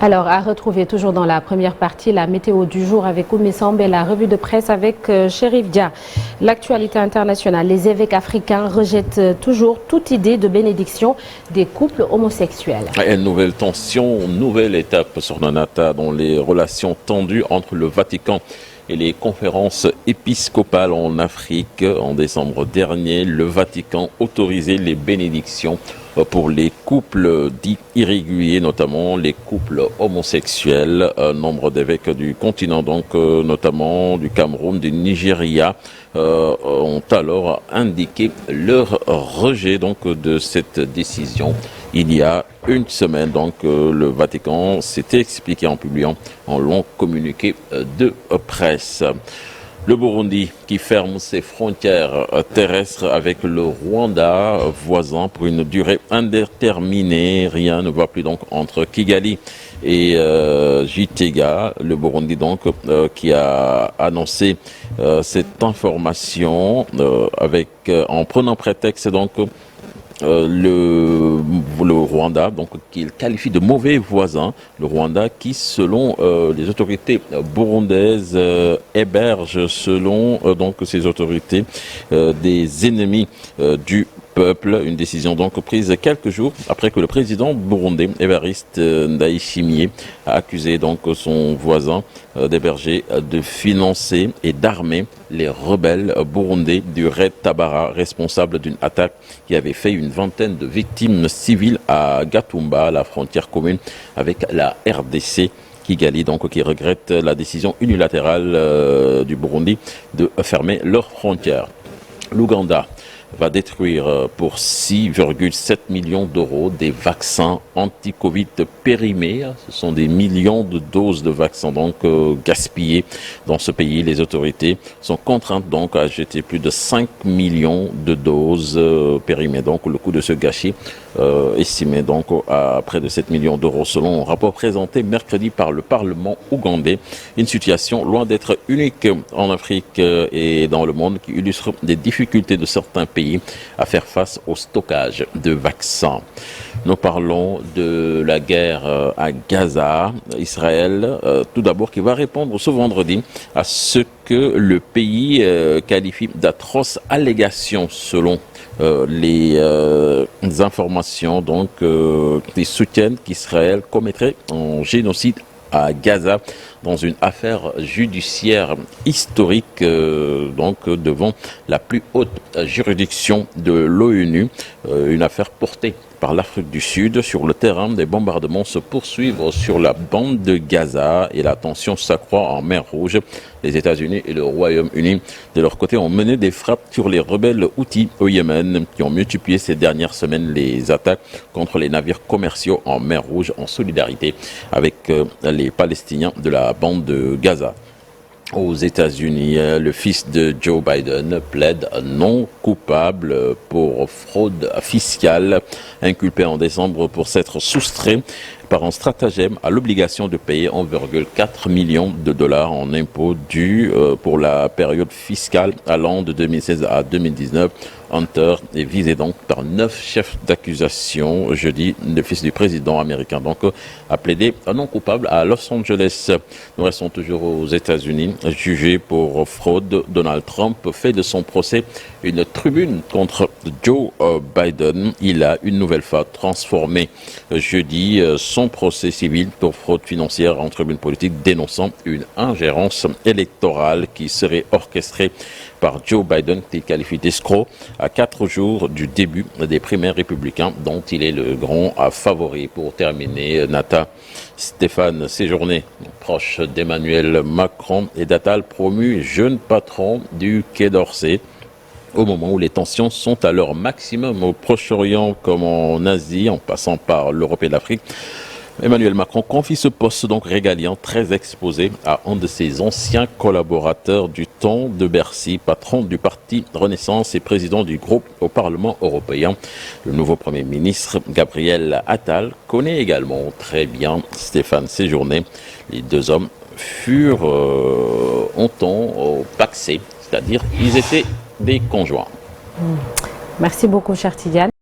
Alors, à retrouver toujours dans la première partie, la météo du jour avec Oumé Samb et la revue de presse avec Chérif Dia. L'actualité internationale, les évêques africains rejettent toujours toute idée de bénédiction des couples homosexuels. Une nouvelle tension, nouvelle étape sur Nata dans les relations tendues entre le Vatican et les conférences épiscopales en Afrique. En décembre dernier, le Vatican autorisait les bénédictions pour les couples dits irréguliers, notamment les couples homosexuels. Nombre d'évêques du continent, donc notamment du Cameroun, du Nigeria, ont alors indiqué leur rejet donc de cette décision. Il y a une semaine, donc, le Vatican s'était expliqué en publiant un long communiqué de presse. Le Burundi qui ferme ses frontières terrestres avec le Rwanda voisin pour une durée indéterminée. Rien ne va plus donc entre Kigali et Gitega. Le Burundi donc qui a annoncé cette information en prenant prétexte donc le Rwanda, donc qu'il qualifie de mauvais voisin, le Rwanda qui, selon les autorités burundaises, héberge, selon donc ces autorités, des ennemis du peuple. Une décision donc prise quelques jours après que le président burundais Evariste Ndayishimiye a accusé donc son voisin d'héberger, de financer et d'armer les rebelles burundais du Red Tabara, responsable d'une attaque qui avait fait une vingtaine de victimes civiles à Gatumba, la frontière commune avec la RDC. Kigali, donc, qui regrette la décision unilatérale du Burundi de fermer leurs frontières. L'Ouganda va détruire pour 6,7 millions d'euros des vaccins anti-Covid périmés. Ce sont des millions de doses de vaccins donc gaspillées dans ce pays. Les autorités sont contraintes donc à jeter plus de 5 millions de doses périmées. Donc le coût de ce gâchis estimé donc à près de 7 millions d'euros selon un rapport présenté mercredi par le Parlement ougandais. Une situation loin d'être unique en Afrique et dans le monde qui illustre des difficultés de certains pays à faire face au stockage de vaccins. Nous parlons de la guerre à Gaza, Israël, tout d'abord, qui va répondre ce vendredi à ce que le pays qualifie d'atroces allégations selon les informations donc qui soutiennent qu'Israël commettrait un génocide à Gaza dans une affaire judiciaire historique donc devant la plus haute juridiction de l'ONU, une affaire portée par l'Afrique du Sud. Sur le terrain, des bombardements se poursuivent sur la bande de Gaza et la tension s'accroît en mer Rouge. Les États-Unis et le Royaume-Uni, de leur côté, ont mené des frappes sur les rebelles Houthis au Yémen, qui ont multiplié ces dernières semaines les attaques contre les navires commerciaux en mer Rouge en solidarité avec les Palestiniens de la bande de Gaza. Aux États-Unis, le fils de Joe Biden plaide non coupable pour fraude fiscale, inculpé en décembre pour s'être soustrait par un stratagème à l'obligation de payer 1,4 million de dollars en impôts dus pour la période fiscale allant de 2016 à 2019. Hunter est visé donc par 9 chefs d'accusation. Jeudi, le fils du président américain donc a plaidé non coupable à Los Angeles. Nous restons toujours aux États-Unis. Jugé pour fraude, Donald Trump fait de son procès une tribune contre Joe Biden. Il a une nouvelle fois transformé jeudi son procès civil pour fraude financière en tribune politique, dénonçant une ingérence électorale qui serait orchestrée par Joe Biden, qu'il qualifie d'escroc, à 4 jours du début des primaires républicains, dont il est le grand favori. Pour terminer, Nata, Stéphane Séjourné, proche d'Emmanuel Macron, et d'Attal, promu jeune patron du Quai d'Orsay, au moment où les tensions sont à leur maximum au Proche-Orient comme en Asie, en passant par l'Europe et l'Afrique. Emmanuel Macron confie ce poste donc régalien très exposé à un de ses anciens collaborateurs du temps de Bercy, patron du parti Renaissance et président du groupe au Parlement européen. Le nouveau Premier ministre, Gabriel Attal, connaît également très bien Stéphane Séjourné. Les deux hommes furent un temps pacsés, c'est-à-dire ils étaient des conjoints. Merci beaucoup, cher Tidiane.